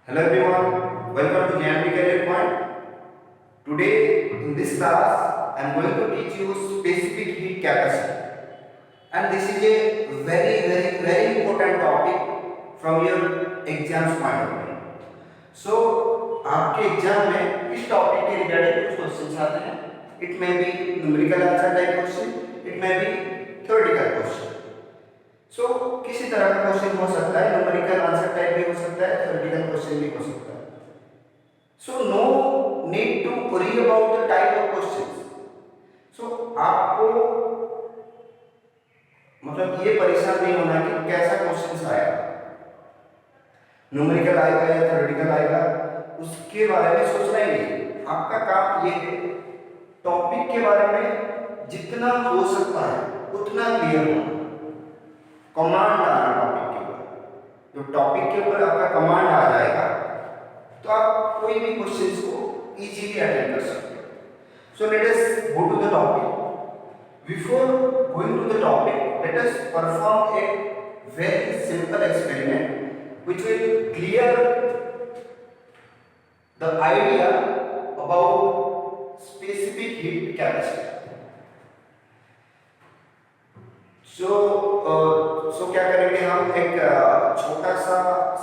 Hello everyone, welcome to Jnanvi Career Point. Today in this class I am going to teach you specific heat capacity, and this is a very important topic from your exams point of view. So आपके exam में इस topic के regarding कुछ questions आते हैं. It may be numerical answer type question, it may be theoretical question. सो किसी तरह का क्वेश्चन हो सकता है, न्यूमेरिकल आंसर टाइप भी हो सकता है, थ्योरेटिकल क्वेश्चन भी हो सकता है. So no need to worry about the type of questions. So आपको मतलब ये परेशान नहीं होना कि कैसा क्वेश्चन आया, न्यूमेरिकल आएगा या थ्योरेटिकल आएगा, उसके बारे में सोचना ही नहीं. आपका काम ये है टॉपिक के बारे में जितना हो सकता है उतना क्लियर होना, कमांड आना टॉपिक के ऊपर. जो टॉपिक के ऊपर आपका कमांड आ जाएगा तो आप कोई भी क्वेश्चंस को इजीली अटेंड कर सकते हो. So let us go to the topic. Before going to the topic, let us perform a very simple experiment which will clear the idea about specific heat capacity. So क्या करेंगे, हम एक छोटा सा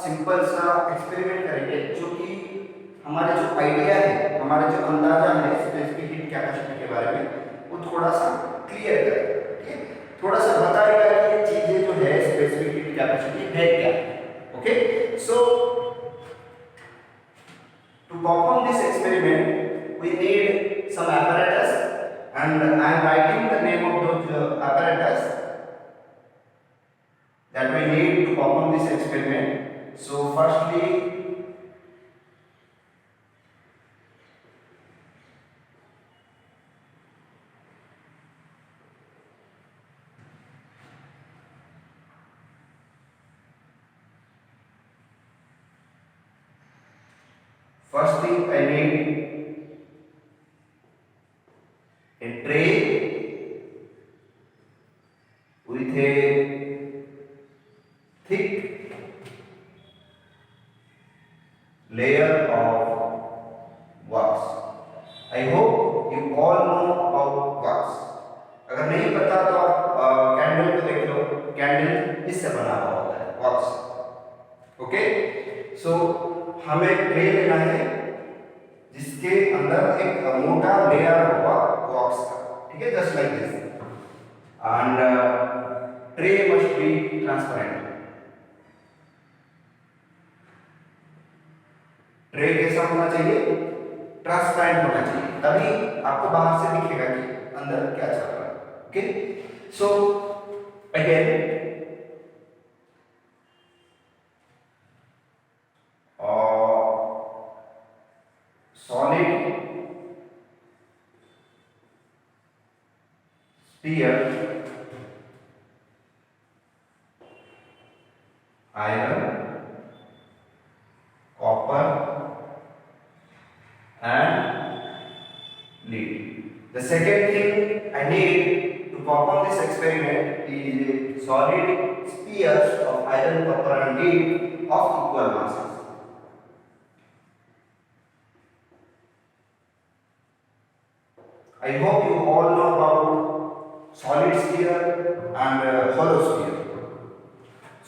simple सा एक्सपेरिमेंट करेंगे जो कि हमारे जो आइडिया है, हमारे जो अंदाजा है स्पेसिफिक हीट कैपेसिटी के बारे में, वो थोड़ा सा क्लियर करेगा. ठीक है, थोड़ा सा बताएगा कि ये चीजें जो है स्पेसिफिक हीट कैपेसिटी है क्या. Okay, so to perform this experiment we need some apparatus and I am writing the name of those apparatus that we need to perform this experiment. So firstly, I need a tray with a thick layer of wax. I hope you all know about wax. अगर नहीं पता तो आप candle को देख लो, candle इससे बना हुआ होता है, wax. ओके, सो हमें ट्रे लेना है जिसके अंदर एक मोटा लेयर होगा wax का. ठीक है, just like this. And tray must be transparent. Tray कैसा होना चाहिए? ट्रांसपेरेंट होना चाहिए, तभी आपको बाहर से दिखेगा कि अंदर क्या चल रहा है. Okay, so again solid sphere, iron, copper and lead. The second thing I need to perform this experiment is solid spheres of iron, copper and lead of equal masses. I hope you all know about solid sphere and hollow sphere.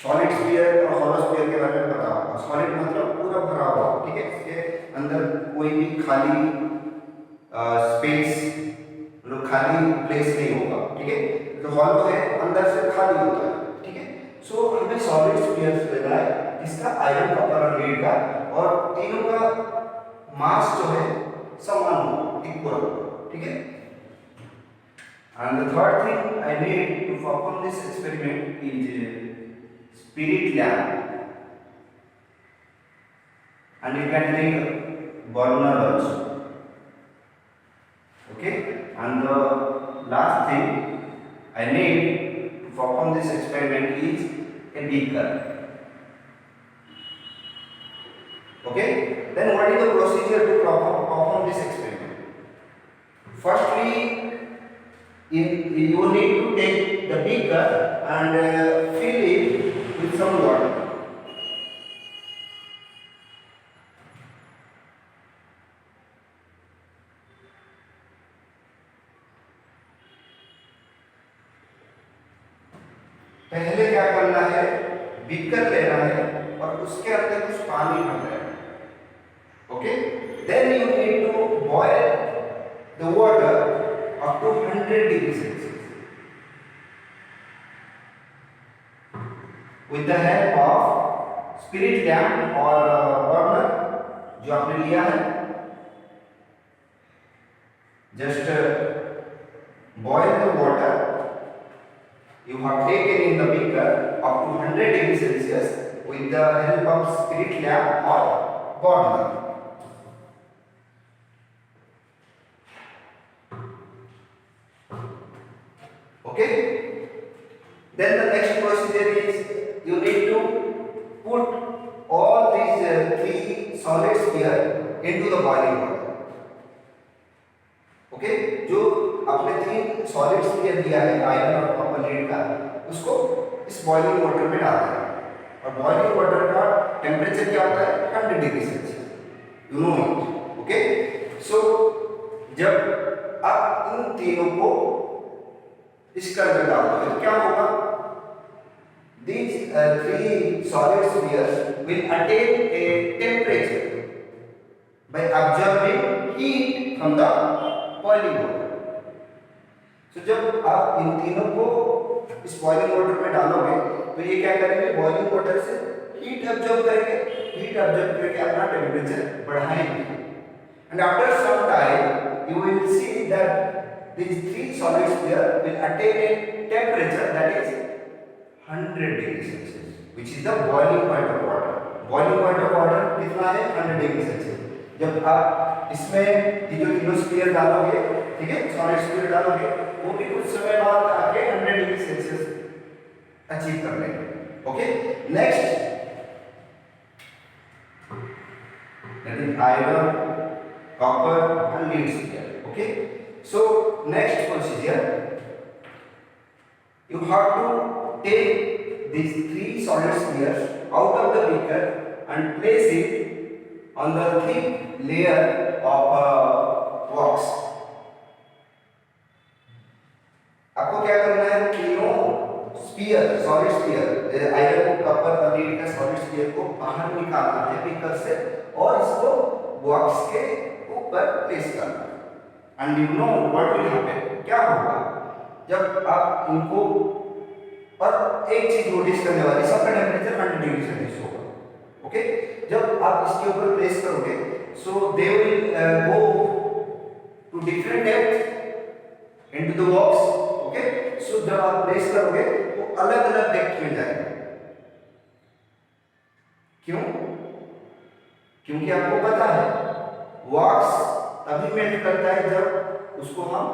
Solid sphere और hollow sphere के बारे में पता होगा. Solid मतलब पूरा भरा हुआ, ठीक है, इसके अंदर कोई भी खाली स्पेस मतलब खाली प्लेस नहीं होगा. ठीक है, तो हॉलो है, अंदर से खाली होता है. ठीक है, सो हमें सॉलिड स्फीयर लेना है जिसका आयरन, कॉपर और लीड का और तीनों का मास जो है समान हो, इक्वल हो. ठीक है, and the third thing I need to perform this experiment is spirit lamp, and you can take burner also. Okay, and the last thing I need to perform this experiment is a beaker. Okay, then what is the procedure to perform this experiment? Firstly, you need to take the beaker and fill it with some water. पहले क्या करना है, beaker लेना है और उसके अंदर कुछ पानी भरना है, okay. Then you need to boil the water up to 100 degree Celsius with the help of spirit lamp और बर्नर जो आपने लिया है। Just boil the water you have taken in the beaker up to 100 degree Celsius with the help of spirit lamp or burner. Okay? Then the next procedure is you need to put all these three solids here into the boiling water. Okay जो आपने तीन solids दिया है iron और copper lead का, उसको इस boiling water में डालना है और बॉइलिंग वाटर का टेम्परेचर क्या होता है 100 degree Celsius, you know it, okay. So जब आप इन तीनों को इसके अंदर डाल दो तो क्या होगा, these three solid spheres will attain a temperature by absorbing heat from the boiling water. तो जब आप इन तीनों को इस बॉइलिंग वाटर में डालोगे तो ये क्या करेंगे, बॉइलिंग वाटर से हीट एब्जॉर्ब करेंगे, हीट एब्जॉर्ब करके अपना टेम्परेचर बढ़ाएंगे and after some time you will see that these three solids here will attain a temperature that is 100 degree Celsius which is the boiling point of water. boiling point of water कितना है 100 degree Celsius. जब आप इसमें ये जो तीनों sphere डालोगे, ठीक है, सॉलिड स्फीयर डालोगे, वो भी कुछ समय बाद आके 100 डिग्री सेल्सियस अचीव कर लेंगे, okay. Next that is iron, copper and lead sphere, okay. So next procedure, you have to take these three solid spheres out of the beaker and place it on the thick layer of wax. आपको क्या करना है, तीनों sphere solid sphere iron copper और lead का solid sphere को बाहर निकालना है बीकर से और इसको बॉक्स के ऊपर प्लेस करना है। And you know what will happen, क्या होगा जब आप इनको, और एक चीज नोटिस करने वाली, सबका टेम्परेचर 100 डिग्री सेल्सियस होगा, ओके। जब आप इसके ऊपर प्लेस करोगे so they will go to different depth into the box, okay. So जब आप प्लेस करोगे वो अलग अलग डेप्थ में जाएगा। क्यों? क्योंकि आपको पता है वॉक्स तभी मेल्ट करता है जब उसको हम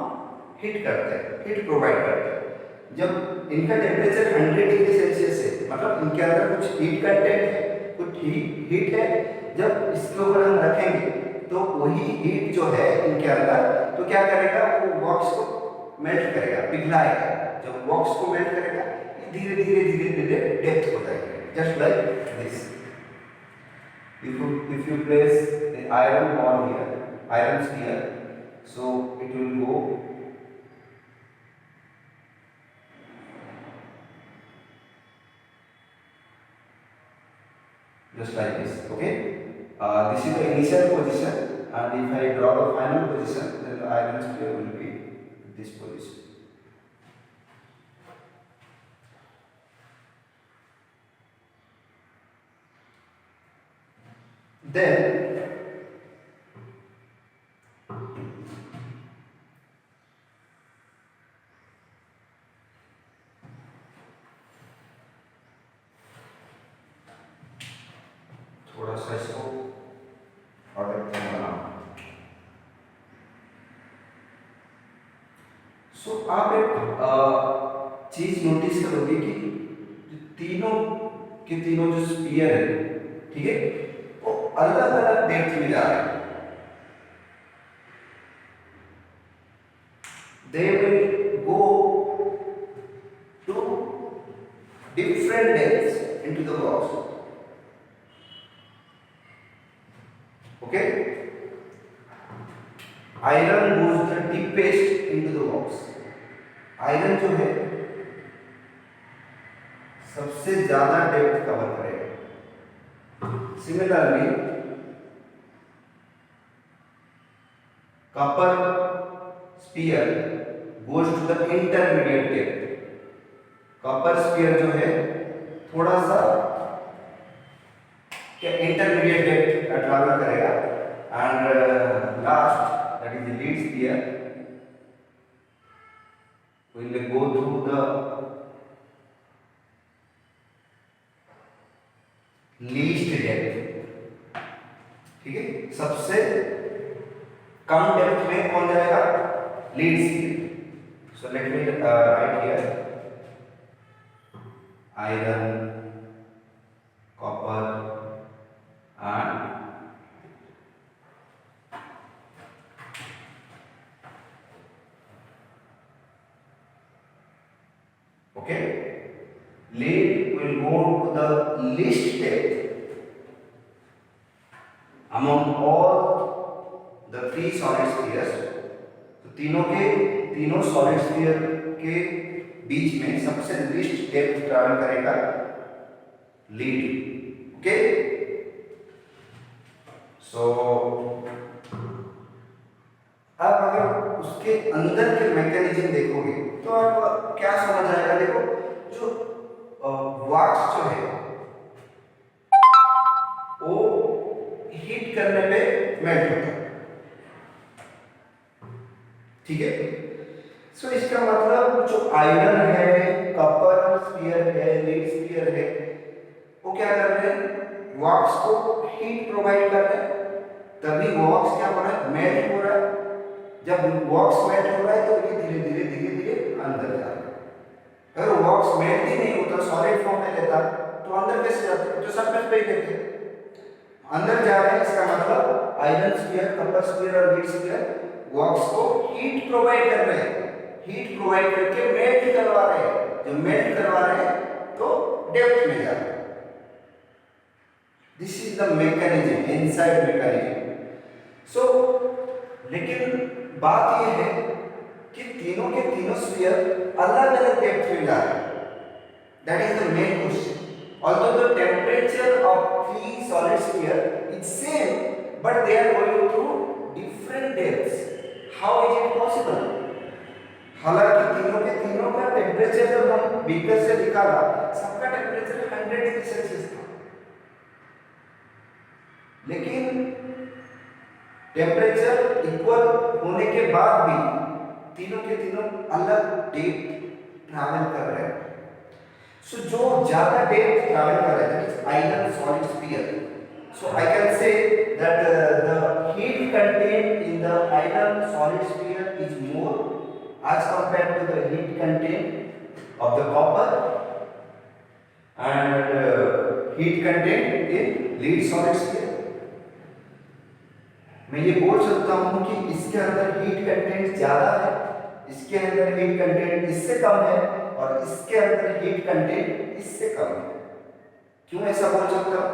हीट करते हैं, हीट प्रोवाइड करते हैं। जब इनका टेम्परेचर 100 डिग्री सेल्सियस है, मतलब इनके अंदर कुछ हीट कंटेंट है, कुछ हीट है, जब इसके ऊपर हम रखेंगे तो वही हीट जो है इनके अंदर, तो क्या करेगा, वो बॉक्स को मेल्ट करेगा, पिघलाएगा। जब बॉक्स को मेल्ट करेगा धीरे धीरे धीरे धीरे डेप्थ हो जाएगा, just like this. if you place the iron ball here, iron sphere, so it will go just like this, okay. This is the initial position, and if I draw the final position, then the iron sphere will be this position. Then थोड़ा सा इसको order करना। सो आप एक चीज notice करोगे कि तीनों के तीनों जो स्फीयर है, ठीक है, वो अलग अलग डेप्थ में जा रहे हैं। They will go to different depths into the box. Okay? Iron goes the deepest into the box. Iron जो है सबसे ज्यादा डेप्थ कवर करेगा। Similarly copper sphere goes to the intermediate depth. Copper sphere जो है थोड़ा सा क्या इंटरमीडिएट डेप्थ का ट्रैवल करेगा। And last that is the lead sphere will go through the least depth। ठीक है, सबसे कम डेप्थ में कौन जाएगा? Lead sphere. So let me right here iron, copper and okay, lead will go to the least depth among all the three solid spheres। तो तीनों solid sphere के बीच में सबसे लीस्ट डेप्थ ट्रैवल करेगा लीड। ओके, सो आप अगर उसके अंदर के मैकेनिज्म देखोगे तो आप क्या समझ आएगा? देखो, जो वाक्स जो है वो हीट करने पे मेल्ट होता है। ठीक है, सो इसका मतलब जो आयरन है, कॉपर स्फीयर है, लीड स्फीयर है, वो क्या कर रहे हैं? वाक्स को हीट प्रोवाइड कर रहे हैं, तभी वाक्स क्या हो रहा है? मेल्ट हो रहा है। जब वॉक्स मेल्ट हो रहा है तो ये धीरे धीरे अंदर जा रहा है। अगर वॉक्स मेल्ट ही नहीं होता, सॉलिड फॉर्म में लेता, तो अंदर कैसे जाते? तो सरफेस पे ही लेते, अंदर जा रहे हैं। इसका मतलब आयरन स्फीयर, कॉपर स्फीयर और लीड स्फीयर वॉक्स को हीट प्रोवाइड कर रहे हैं, हीट प्रोवाइड करके मेल्ट करवा रहे हैं। जब मेल्ट करवा रहे हैं तो डेप्थ में जा रहे हैं। This is the mechanism, inside mechanism. So लेकिन बात यह है कि तीनों के तीनों स्फीयर अलग अलग डेप्थ में जा रहे हैं। That is the main question. although the temperature of three solid sphere is same but they are going through different depths। how is it possible? हालांकि तीनों के तीनों का टेम्परेचर जब हम बीकर से निकाला, सबका टेम्परेचर 100 डिग्री सेल्सियस था, लेकिन टेम्परेचर इक्वल होने के बाद भी तीनों के तीनों अलग डेप्थ ट्रैवल कर रहे हैं। सो जो ज्यादा डेप्थ ट्रैवल कर रहे हैं iron solid sphere, so I can say that the heat content in the iron solid sphere is more as compared to the heat content of the copper and heat content in lead solid sphere। मैं ये बोल सकता हूँ कि इसके अंदर heat content ज्यादा है, इसके अंदर हीट कंटेंट इससे कम है, और इसके अंदर हीट कंटेंट इससे कम है। क्यों ऐसा बोल सकता हूँ?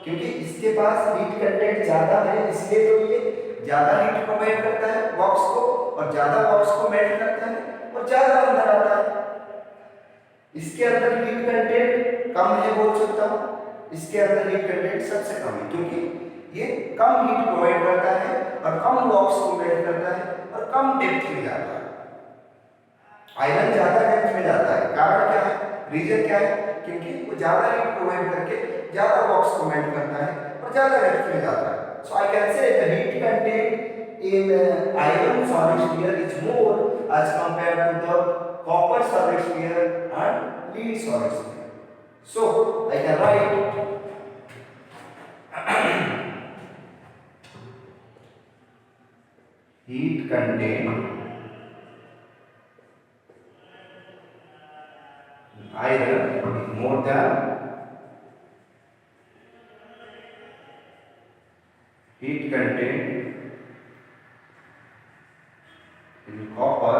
क्योंकि इसके पास हीट कंटेंट ज्यादा है, इसलिए तो ये ज्यादा हीट प्रोवाइड करता है बॉक्स को, और ज्यादा बॉक्स को मेल्ट करता है और ज्यादा अंदर आता है। इसके अंदर हीट कंटेंट कम है बोल सकता हूँ, इसके अंदर हीट कंटेंट सबसे कम है, क्योंकि ये कम हीट प्रोवाइड करता है और कम बॉक्स को मेल्ट करता है और कम डेप्थ में जाता है। आयरन ज्यादा डेप्थ में जाता है, कारण क्या है? रीजन क्या है? क्योंकि वो ज्यादा हीट प्रोवाइड करके ज्यादा बॉक्स को मेल्ट करता है और ज्यादा डेप्थ में जाता है। So I can say the heat content in iron solid sphere is more as compared to the copper solid sphere and lead solid sphere। So I can write heat content iron is more than heat content in copper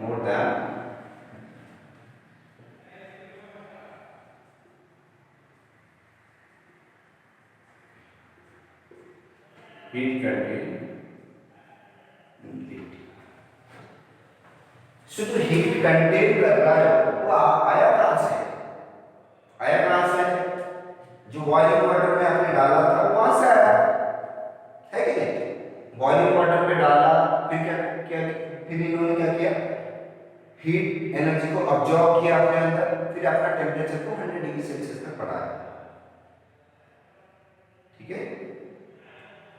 more than heat content in lead। सो जो heat contain कर रहा है वो आया कहां से? Boiling water में आपने डाला था वहां से आया है कि नहीं? बॉइलिंग वाटर में डाला, फिर क्या क्या फिर इन्होंने क्या किया, हीट एनर्जी को अब्जॉर्ब किया अपने अंदर, फिर आपका टेम्परेचर को 100 डिग्री सेल्सियस तक बढ़ाया। ठीक है,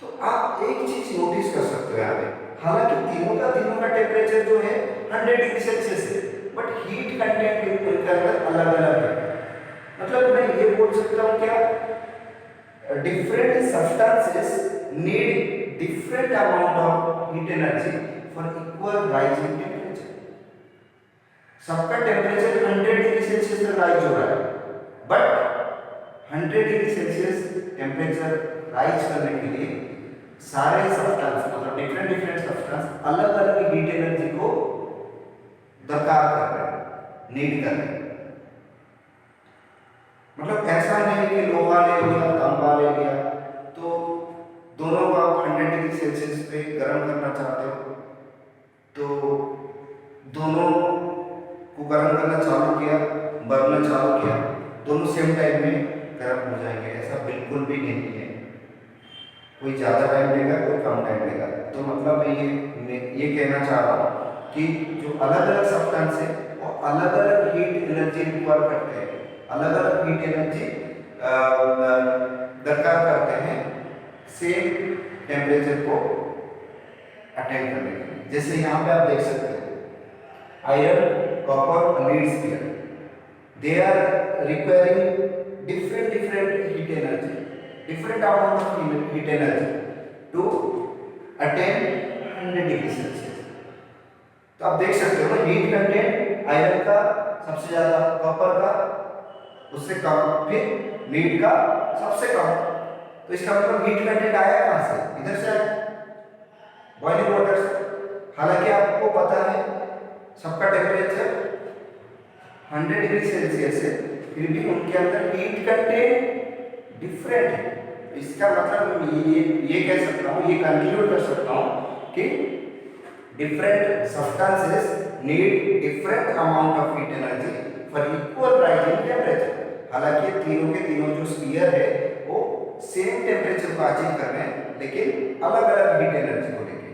तो आप एक चीज नोटिस कर सकते हो यहाँ पे, हालांकि तीनों का टेम्परेचर जो है 100 डिग्री सेल्सियस है, बट हीट कंटेंट इनके अंदर अलग अलग है। मतलब मैं ये बोल सकता हूँ क्या, different substances need different amount of heat energy for equal rise in temperature. सबका टेम्परेचर 100 डिग्री सेल्सियस तक राइज हो रहा है, but 100 degree Celsius temperature rise करने के लिए सारे सब्सटेंस मतलब डिफरेंट सब्सटेंस अलग अलग हीट एनर्जी को दरकार कर रहे हैं, नीड कर रहे हैं। मतलब ऐसा नहीं कि लोहा ले लिया, तांबा ले लिया, तो दोनों को आप 100 डिग्री सेल्सियस पे गर्म करना चाहते हो, तो दोनों को गर्म करना चालू किया, बढ़ना चालू किया, दोनों सेम टाइम में गर्म हो जाएंगे, ऐसा बिल्कुल भी नहीं है। कोई ज़्यादा टाइम लेगा, कोई कम टाइम लेगा। तो मतलब मैं ये कहना चाह रहा हूँ कि जो अलग अलग सब्सटेंस है वो अलग अलग हीट एनर्जी रिक्वायर करते हैं, अलग अलग हीट एनर्जी दरकार करते हैं सेम टेम्परेचर को अटेंड करने के लिए। जैसे यहाँ पे आप देख सकते हैं iron, copper, lead sphere, they are requiring different heat energy, different amount of heat energy to attain 100 degree Celsius. तो आप देख सकते हो हीट कंटेंट आयरन का सबसे ज्यादा, कॉपर का उससे कम, फिर लीड का सबसे कम। तो इसका मतलब हीट कंटेंट आया कहां से? इधर से आया, बॉइलिंग वाटर से। हालांकि आपको पता है सबका टेम्परेचर 100 डिग्री सेल्सियस है, फिर भी उनके अंदर हीट कंटेंट डिफरेंट है। इसका मतलब ये कह सकता हूँ, ये कंक्लूड कर सकता हूँ कि different substances need different amount of heat energy for equal rise in temperature. हालांकि तीनों के तीनों जो स्फीयर है वो सेम टेम्परेचर को अचीव कर रहे हैं, लेकिन अलग अलग हीट एनर्जी को लेके।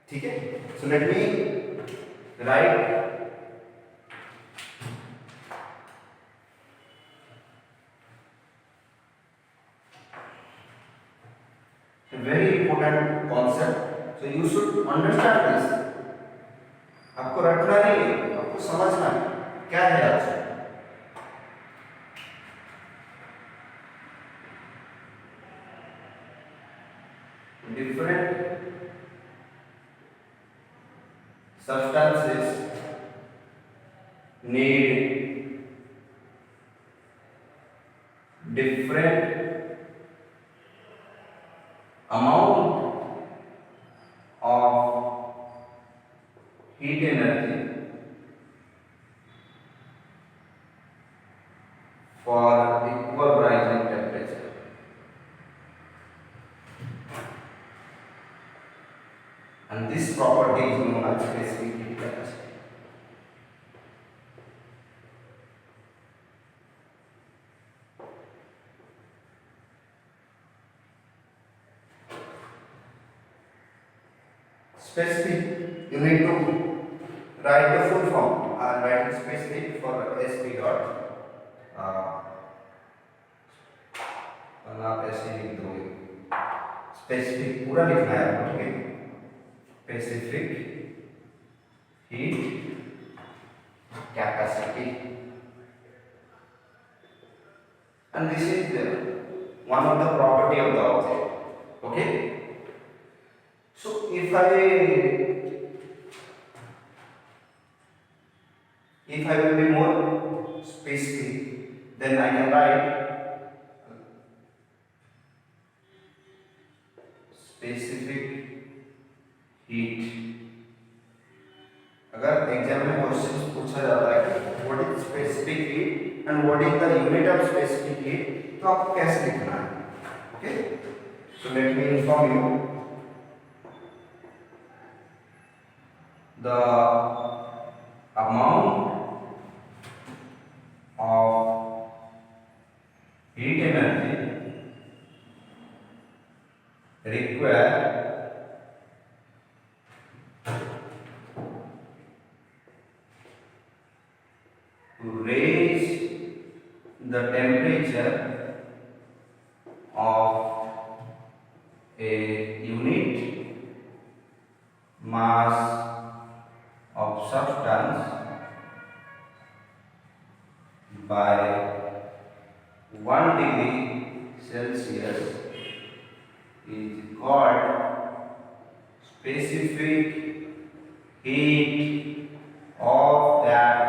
ठीक है, सो let me right very important concept, so you should understand this। आपको रटना नहीं है, आपको समझना है क्या है आज। Different substances need different amount of heat energy for equal rise in temperature। And this property is known as specific heat capacity। Specific, you need to write the full form। I am writing specific for SP dot आप ऐसे लिख दोगे, specific पूरा लिखना है आपको, ठीक है। Specific heat capacity, and this is one of the property of the object। okay, so if I will be more specific, then I can write specific heat। अगर एग्जाम में क्वेश्चन पूछा जाता है कि what is specific heat and what is the unit of specific heat, तो आपको कैसे लिखना है। Okay, so let me inform you the amount of to raise the temperature of a unit mass of substance by 1 degree Celsius is called specific heat of that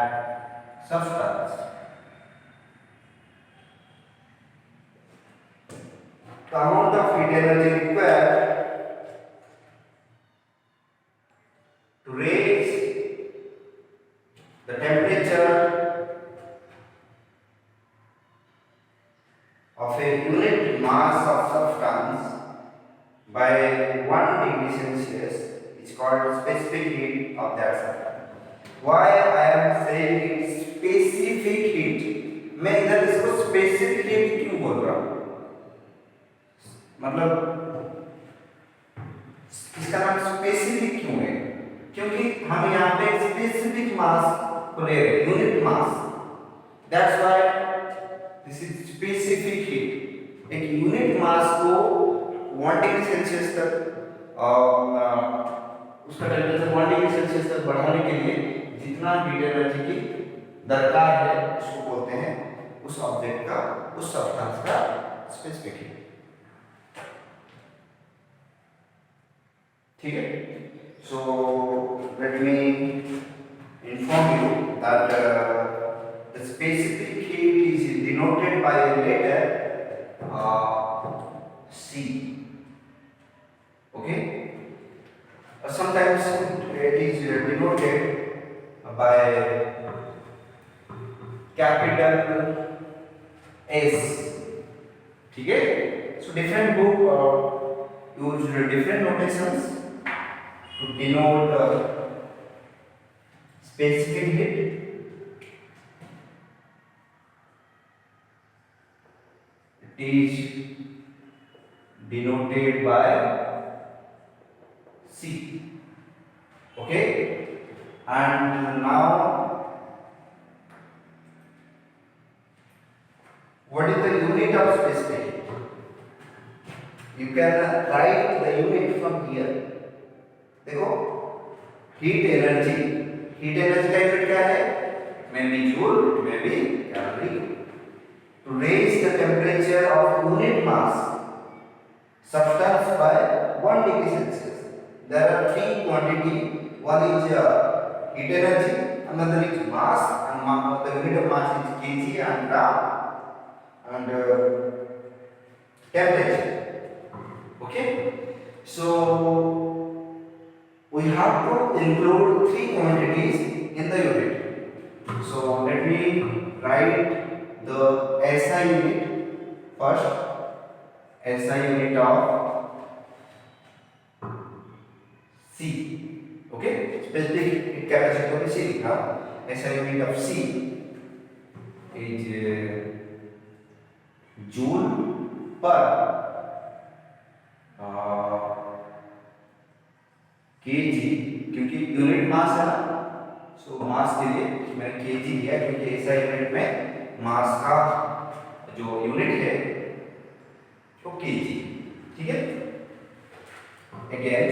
substance. The amount of heat energy required to raise the temperature of a unit mass of substance by 1 degree Celsius is called specific heat of that substance. Why I am saying it specific heat? मैं इधर इसको specific heat क्यों बोल रहा हूँ? मतलब इसका नाम स्पेसिफिक क्यों है? क्योंकि हम यहाँ पे स्पेसिफिक मास को ले रहे हैं, unit mass. That's why this is specific heat. एक यूनिट मास को 1 डिग्री सेल्सियस तक उसका टेम्परेचर 1 डिग्री सेल्सियस तक बढ़ाने के लिए जितना हीट एनर्जी की दरकार है उसको बोलते हैं उस ऑब्जेक्ट का, उस सब्सटेंस का स्पेसिफिक हीट. ठीक है. So let me inform you that the specific heat is denoted by a letter C. Okay. Sometimes it is denoted by capital S. ठीक है. So different book use different notations to denote specific heat. It is denoted by C. Okay. And now what is the unit of specific heat? You can write the unit from here. देखो, heat energy का unit क्या है? May be joule, may be calorie. To raise the temperature of unit mass substance by 1 degree Celsius. There are 3 quantity. One is heat energy, another is mass, and the unit of mass is kg and gram, and temperature. Okay. So we have to include 3 quantities in the unit. So let me write the SI unit first. SI unit of C. Okay. Specific heat capacity of C. Now SI unit of C is joule per kg, क्योंकि unit mass है ना, सो मास के लिए मैंने kg लिया क्योंकि ऐसा unit में मास का जो यूनिट है वो kg. ठीक है. Again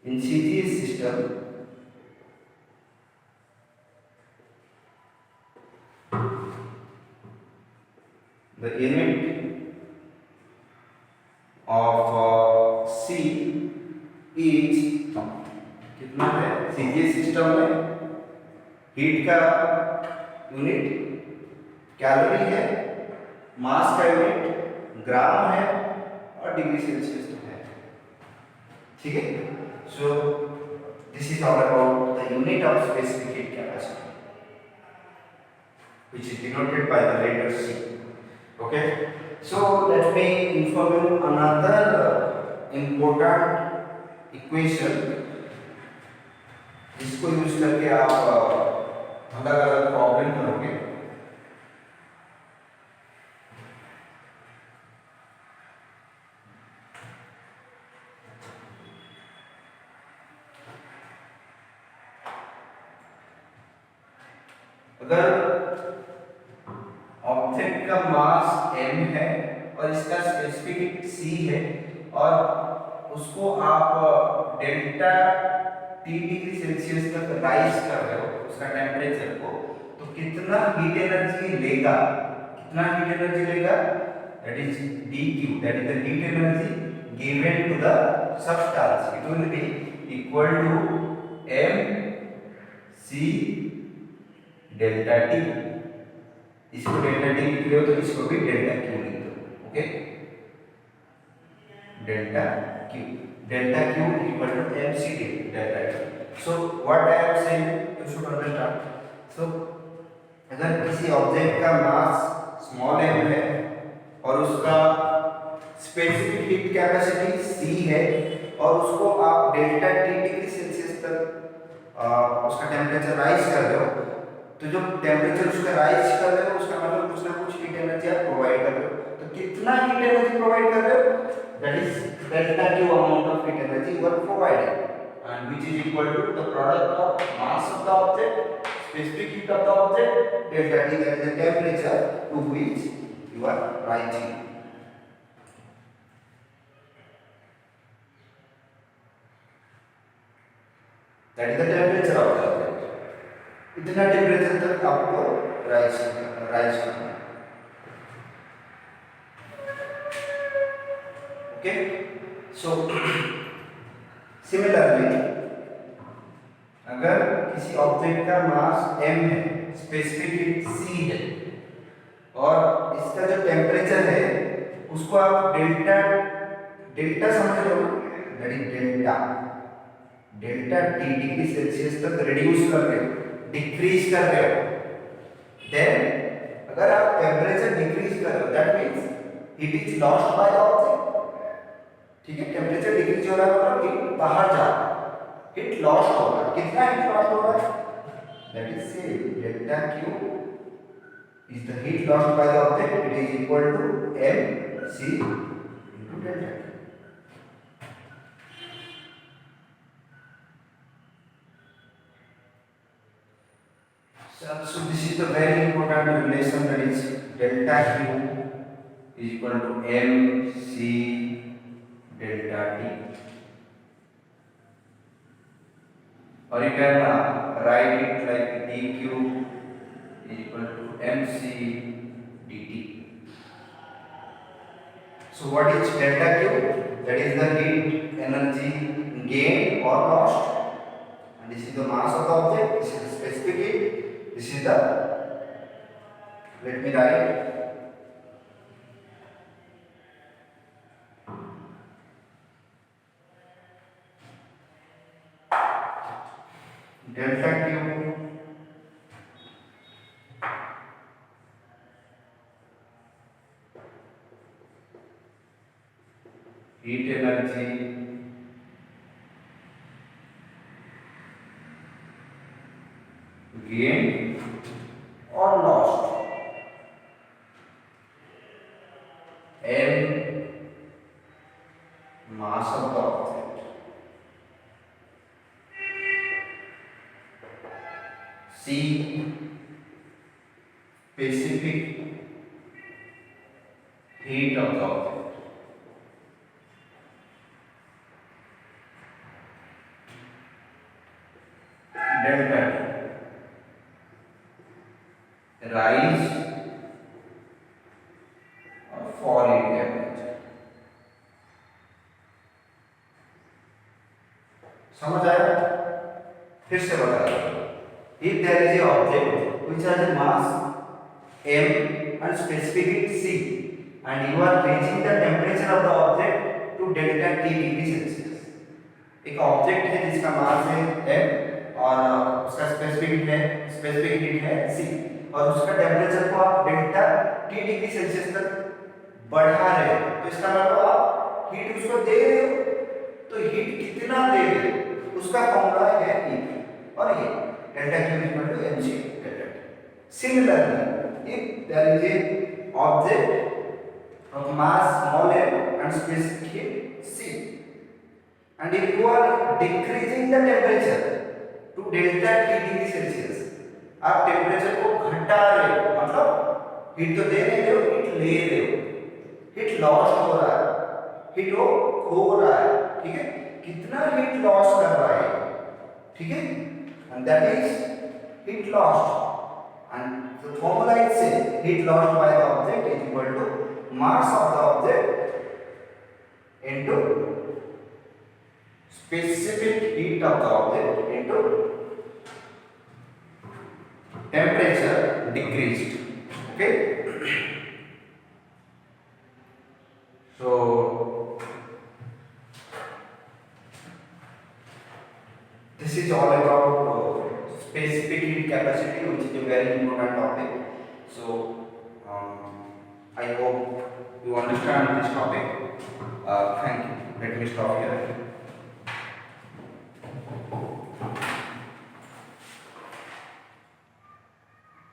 in CGS system the unit of C is कितना है? CGS सिस्टम में हीट का यूनिट कैलोरी है, मास का यूनिट ग्राम है और डिग्री सेल्सियस है. ठीक है. So this is all about the unit of specific heat capacity which is denoted by the letter C. Okay. So let me inform you another important equation जिसको use करके आप अलग अलग प्रॉब्लम करोगे. अगर ऑब्जेक्ट का मास m है और इसका स्पेसिफिक हीट c है और उसको आप डेल्टा T डिग्री सेल्सियस तक राइज कर रहे हो उसका टेम्परेचर को, तो कितना हीट एनर्जी लेगा, कितना हीट एनर्जी लेगा, that is dq, that is the heat energy given to the substance. It will be equal to mc delta t. इसको डेल्टा टी लिख लो तो इसको भी डेल्टा क्यू लिख दो. Okay, delta Q, delta Q equal to mc delta T. So what I am saying, you should understand. So अगर किसी ऑब्जेक्ट का मास स्मॉल m है और उसका स्पेसिफिक हीट कैपेसिटी c है और उसको आप डेल्टा टी डिग्री सेल्सियस तक उसका टेम्परेचर राइज कर रहे हो, तो जो टेम्परेचर उसका राइज कर रहे हो उसका मतलब कुछ ना कुछ हीट एनर्जी आप प्रोवाइड कर रहे हो. तो कितना हीट एनर्जी प्रोवाइड कर रहे हो, that is delta Q amount of heat energy you are providing, and which is equal to the product of mass of the object, specific heat of the object, delta T, that is the temperature to which you are rising. That is the temperature of the object. इतना temperature तक आपको rise करना. Okay, so similarly अगर किसी object का मास m है, specific heat c है और इसका जो टेम्परेचर है उसको आप डेल्टा डेल्टा समझ रहे हो, that is delta T degree Celsius तक रिड्यूस कर रहे हो, डिक्रीज कर रहे हो. देन अगर आप टेम्परेचर डिक्रीज कर रहे हो that means heat is lost by the object. ठीक है, टेम्परेचर डिक्रीज हो रहा है मतलब हीट बाहर जा रहा है, हीट लॉस्ट हो रहा है. कितना हीट लॉस्ट हो रहा है, दैट इज से delta Q is the heat lost by the object, it is equal to mc into delta t. So this is the very important relation, that is delta q is equal to mc delta t, or you can write it like dq is equal to mc dt. So what is delta q, that is the heat energy gained or lost, and this is the mass of the object, this is the specific heat, this is the, let me write, delta q heat energy gained or lost, m mass of the object, c specific heat of the object, delta t rise or fall in temperature. समझ आया? फिर से बता रहा हूं. If there is a object which has a mass m and specific heat c and you are raising the temperature of the object to delta t degree celsius. एक object है जिसका मास है m और उसका स्पेसिफिक हीट है c और उसका temperature को आप डेल्टा टी डिग्री सेल्सियस तक बढ़ा रहे हो, तो इसका मतलब आप हीट उसको दे रहे हो. तो हीट कितना दे रहे हो उसका फॉर्मूला है हीट, और ये delta Q equal to mc delta T. Similarly if there is a object of mass small m and specific heat c, and if you are decreasing the temperature to delta t degree celsius, आप temperature को घटा रहे हो, मतलब heat तो दे नहीं रहे हो, हीट ले रहे हो, हीट लॉस हो रहा है, हीट वो खो रहा है, ठीक है, कितना हीट लॉस कर रहा है, ठीक है, and that is heat lost. And the formula is same, heat lost by the object is equal to mass of the object into specific heat of the object into temperature decreased. Okay, so this is all about specific heat capacity, which is a very important topic. So I hope you understand this topic. Thank you. Let me stop here.